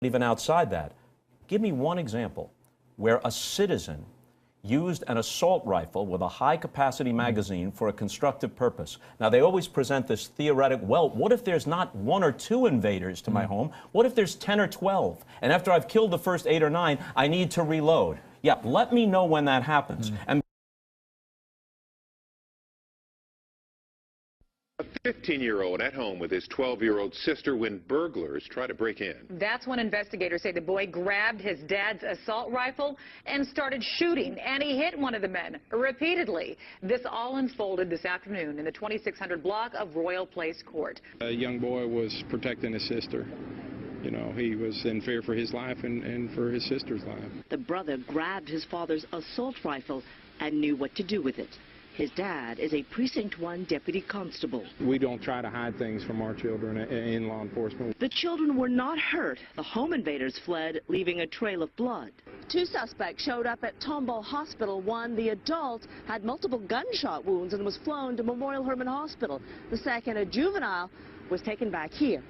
Even outside that, give me one example where a citizen used an assault rifle with a high-capacity magazine for a constructive purpose. Now, they always present this theoretic, well, what if there's not 1 or 2 invaders to my home? What if there's 10 or 12? And after I've killed the first 8 or 9, I need to reload. Yeah, let me know when that happens. And a 15-year-old at home with his 12-year-old sister when burglars try to break in. That's when investigators say the boy grabbed his dad's assault rifle and started shooting, and he hit one of the men repeatedly. This all unfolded this afternoon in the 2600 block of Royal Place Court. A young boy was protecting his sister. You know, he was in fear for his life and for his sister's life. The brother grabbed his father's assault rifle and knew what to do with it. His dad is a Precinct 1 deputy constable. We don't try to hide things from our children in law enforcement. The children were not hurt. The home invaders fled, leaving a trail of blood. 2 suspects showed up at Tomball Hospital. One, the adult, had multiple gunshot wounds and was flown to Memorial Hermann Hospital. The second, a juvenile, was taken back here.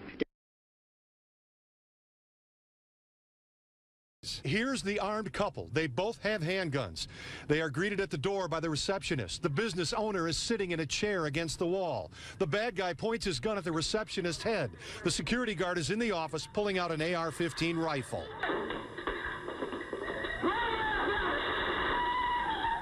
Here's the armed couple. They both have handguns. They are greeted at the door by the receptionist. The business owner is sitting in a chair against the wall. The bad guy points his gun at the receptionist's head. The security guard is in the office pulling out an AR-15 rifle.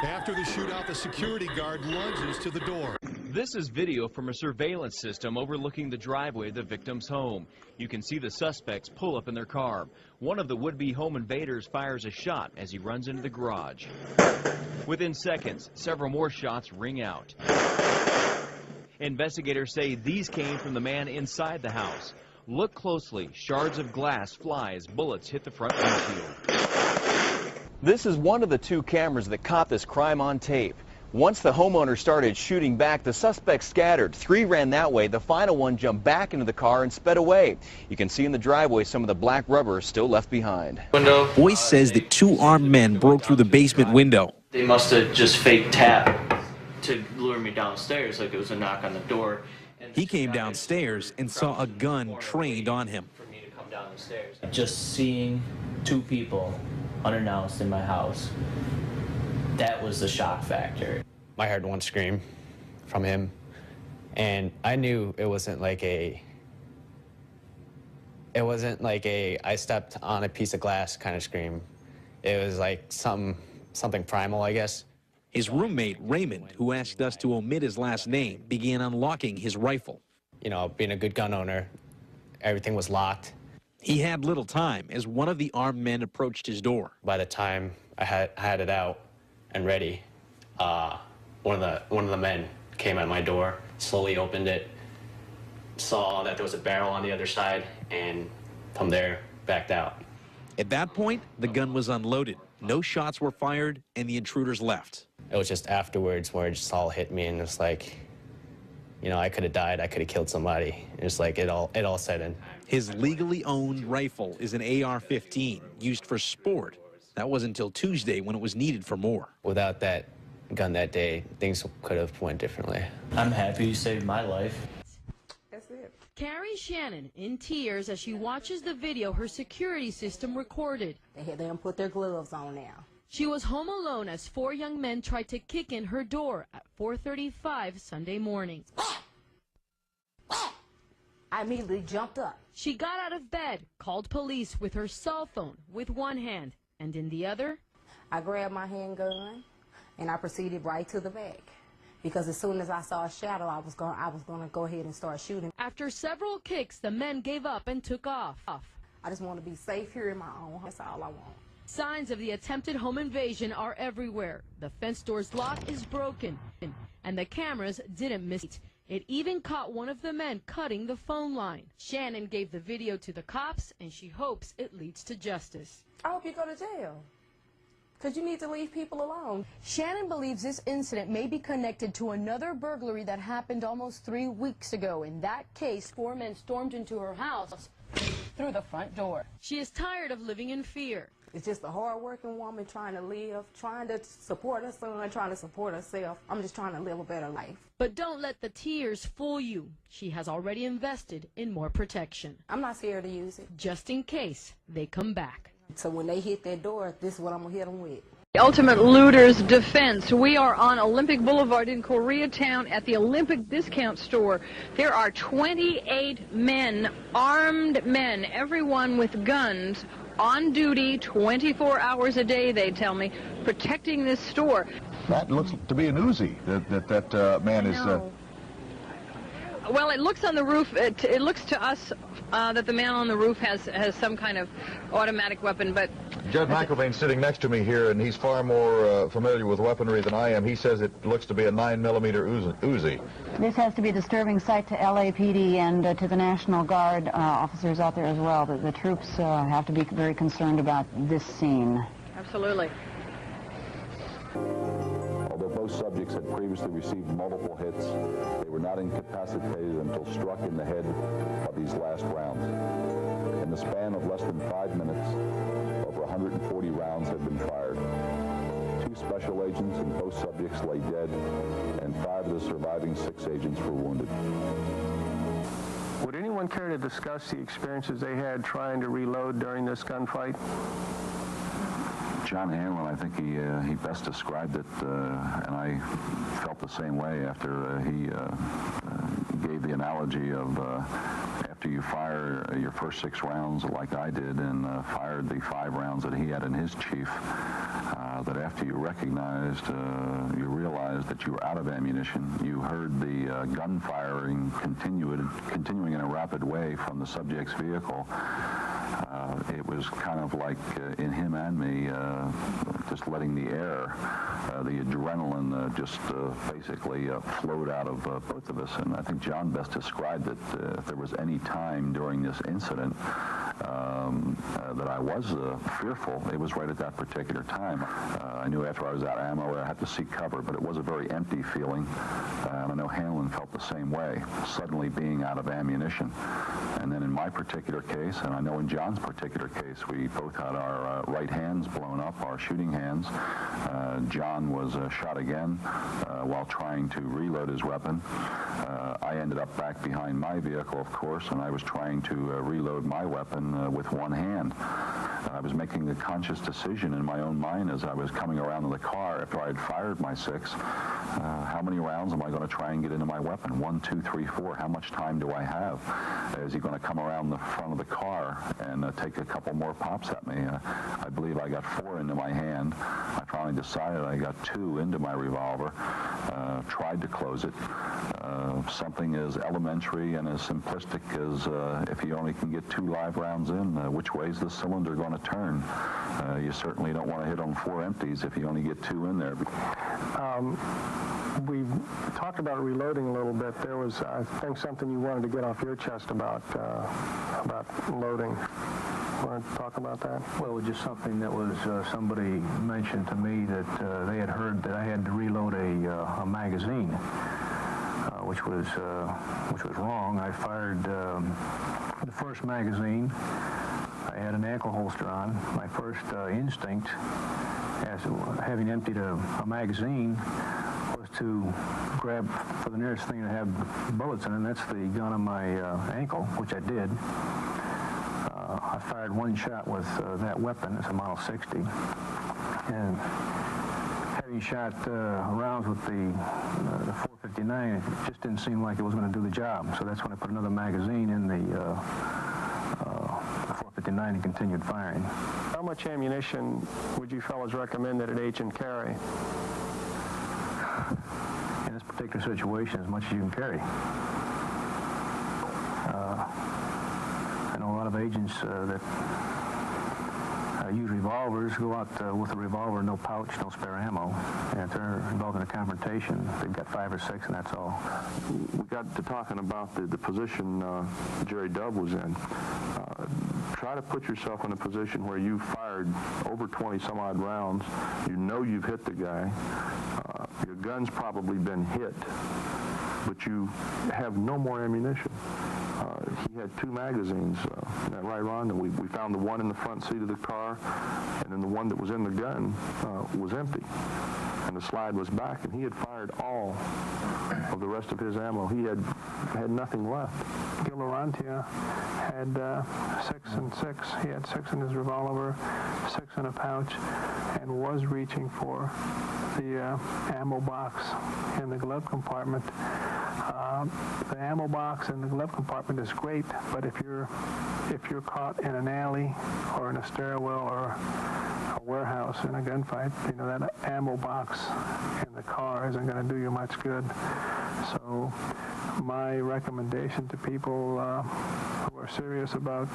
After the shootout, the security guard lunges to the door. This is video from a surveillance system overlooking the driveway of the victim's home. You can see the suspects pull up in their car. One of the would-be home invaders fires a shot as he runs into the garage. Within seconds, several more shots ring out. Investigators say these came from the man inside the house. Look closely. Shards of glass fly as bullets hit the front windshield. This is one of the 2 cameras that caught this crime on tape. Once the homeowner started shooting back, the suspects scattered. 3 ran that way. The final one jumped back into the car and sped away. You can see in the driveway some of the black rubber still left behind. Boyce says that 2 armed men broke through the basement window. They must have just fake tapped to lure me downstairs, like it was a knock on the door. He came downstairs and saw a gun trained on him. For me to come down the stairs. Just seeing 2 people unannounced in my house, that was the shock factor. I heard one scream from him, and I knew it wasn't like a I stepped on a piece of glass kind of scream. It was like something primal, I guess. His roommate, Raymond, who asked us to omit his last name, began unlocking his rifle. You know, being a good gun owner, everything was locked. He had little time as one of the armed men approached his door. By the time I had it out and ready, one of the men came at my door, slowly opened it, saw that there was a barrel on the other side, and from there backed out. At that point, the gun was unloaded. No shots were fired, and the intruders left. It was just afterwards where it just all hit me, and it's like, you know, I could have died, I could have killed somebody. It's like it all set in. His legally owned rifle is an AR-15 used for sport. That wasn't until Tuesday when it was needed for more. Without that gun that day, things could have went differently. I'm happy you saved my life. That's it. Carrie Shannon in tears as she watches the video her security system recorded. They had them put their gloves on now. She was home alone as 4 young men tried to kick in her door at 4:35 Sunday morning. I immediately jumped up. She got out of bed, called police with her cell phone with one hand, and in the other, I grabbed my handgun and I proceeded right to the back. Because as soon as I saw a shadow, I was going to go ahead and start shooting. After several kicks, the men gave up and took off. I just want to be safe here in my own home. That's all I want. Signs of the attempted home invasion are everywhere. The fence door's lock is broken, and the cameras didn't miss it. It even caught one of the men cutting the phone line. Shannon gave the video to the cops, and she hopes it leads to justice. I hope you go to jail, because you need to leave people alone. Shannon believes this incident may be connected to another burglary that happened almost 3 weeks ago. In that case, 4 men stormed into her house through the front door. She is tired of living in fear. It's just a hard-working woman trying to live, trying to support her son, trying to support herself. I'm just trying to live a better life. But don't let the tears fool you. She has already invested in more protection. I'm not scared to use it. Just in case they come back. So when they hit that door, this is what I'm going to hit them with. The Ultimate Looters Defense. We are on Olympic Boulevard in Koreatown at the Olympic Discount Store. There are 28 men, armed men, everyone with guns, on duty 24 hours a day, they tell me, protecting this store. That looks to be an Uzi that man is... Well, it looks on the roof, it looks to us that the man on the roof has some kind of automatic weapon, but... Judge McElvain's sitting next to me here, and he's far more familiar with weaponry than I am. He says it looks to be a 9mm Uzi. This has to be a disturbing sight to LAPD and to the National Guard officers out there as well. The troops have to be very concerned about this scene. Absolutely. Although both subjects had previously received multiple hits, they were not incapacitated until struck in the head by these last rounds. In the span of less than 5 minutes, over 140 rounds had been fired. 2 special agents and both subjects lay dead, and 5 of the surviving 6 agents were wounded. Would anyone care to discuss the experiences they had trying to reload during this gunfight? John Hanlon, I think he best described it, and I felt the same way after he gave the analogy of after you fire your first 6 rounds like I did and fired the 5 rounds that he had in his chief, that after you recognized, you realized that you were out of ammunition. You heard the gun firing continuing in a rapid way from the subject's vehicle. It was kind of like in him and me, just letting the air, the adrenaline just basically flowed out of both of us. And I think John best described it. If there was any time during this incident that I was fearful, it was right at that particular time. I knew after I was out of ammo I had to seek cover, but it was a very empty feeling. And I know Hanlon felt the same way, suddenly being out of ammunition. And then in my particular case, and I know in John's particular case, we both had our right hands blown up, our shooting hands. John was shot again while trying to reload his weapon. I ended up back behind my vehicle, of course, and I was trying to reload my weapon with one hand. I was making the conscious decision in my own mind as I was coming around to the car after I had fired my 6. How many rounds am I going to try and get into my weapon? 1, 2, 3, 4. How much time do I have? Is he going to come around the front of the car and take a couple more pops at me? I believe I got 4 into my hand. I finally decided I got 2 into my revolver. Tried to close it. Something as elementary and as simplistic as if you only can get 2 live rounds in, which way is the cylinder going to turn? You certainly don't want to hit on 4 empties if you only get 2 in there. We talked about reloading a little bit. There was, I think, something you wanted to get off your chest about loading. Want to talk about that? Well, just something that was somebody mentioned to me that they had heard that I had to reload a magazine, which was wrong. I fired the first magazine. I had an ankle holster on. My first instinct, as having emptied a magazine, was to grab for the nearest thing that had bullets in it, and that's the gun on my ankle, which I did. I fired 1 shot with that weapon. It's a Model 60. And having shot rounds with the 459, it just didn't seem like it was going to do the job. So that's when I put another magazine in the 459 and continued firing. How much ammunition would you fellas recommend that an agent carry? In this particular situation, as much as you can carry. I know a lot of agents that use revolvers go out with a revolver, no pouch, no spare ammo, and if they're involved in a confrontation, they've got 5 or 6, and that's all. We got to talking about the position Jerry Dove was in. Try to put yourself in a position where you fired over 20 some odd rounds. You know you've hit the guy. Your gun's probably been hit, but you have no more ammunition. He had 2 magazines. Isn't that right, Ron? And we found the one in the front seat of the car, and then the one that was in the gun was empty. And the slide was back, and he had fired all of the rest of his ammo. He had nothing left. Gil Larantia had 6 and 6. He had 6 in his revolver, 6 in a pouch, and was reaching for the ammo box in the glove compartment. The ammo box in the glove compartment is great, but if you're caught in an alley or in a stairwell or a warehouse in a gunfight, you know, that ammo box in the car isn't going to do you much good. So my recommendation to people who are serious about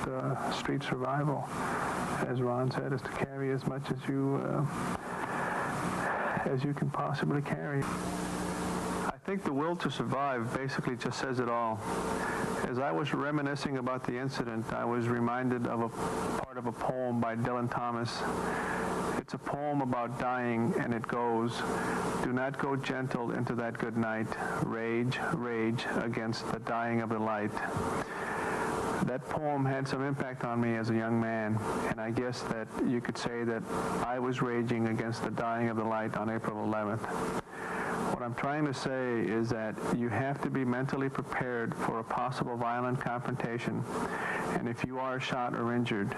street survival, as Ron said, is to carry as much as you can possibly carry. I think the will to survive basically just says it all. As I was reminiscing about the incident, I was reminded of a part of a poem by Dylan Thomas. It's a poem about dying, and it goes, "Do not go gentle into that good night. Rage, rage against the dying of the light." That poem had some impact on me as a young man, and I guess that you could say that I was raging against the dying of the light on April 11th. What I'm trying to say is that you have to be mentally prepared for a possible violent confrontation, and if you are shot or injured,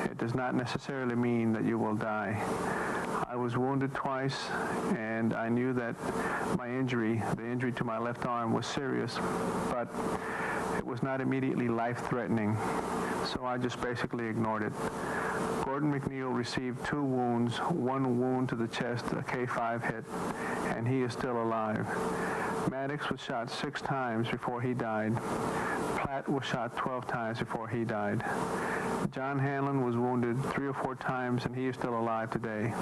it does not necessarily mean that you will die. I was wounded twice, and I knew that my injury, the injury to my left arm, was serious, but it was not immediately life-threatening, so I just basically ignored it. Gordon McNeil received 2 wounds, 1 wound to the chest, a K5 hit, and he is still alive. Maddox was shot 6 times before he died. Platt was shot 12 times before he died. John Hanlon was wounded 3 or 4 times, and he is still alive today.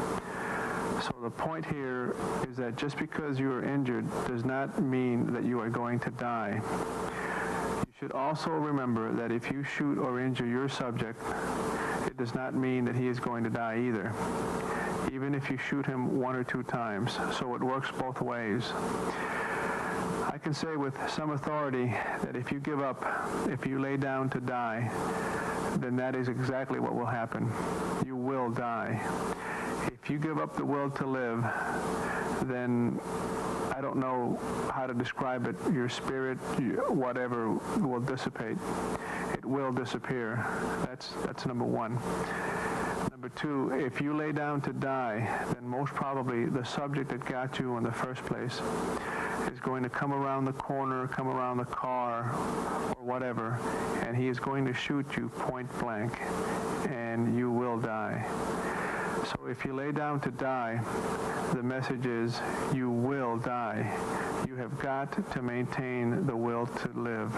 So the point here is that just because you are injured does not mean that you are going to die. You should also remember that if you shoot or injure your subject, it does not mean that he is going to die either, even if you shoot him 1 or 2 times. So it works both ways. I can say with some authority that if you give up, if you lay down to die, then that is exactly what will happen. You will die. If you give up the will to live, then I don't know how to describe it. Your spirit, whatever, will dissipate. It will disappear. That's number 1. Number 2, if you lay down to die, then most probably the subject that got you in the first place is going to come around the corner, come around the car, or whatever, and he is going to shoot you point blank, and you will die. So if you lay down to die, the message is you will die. You have got to maintain the will to live.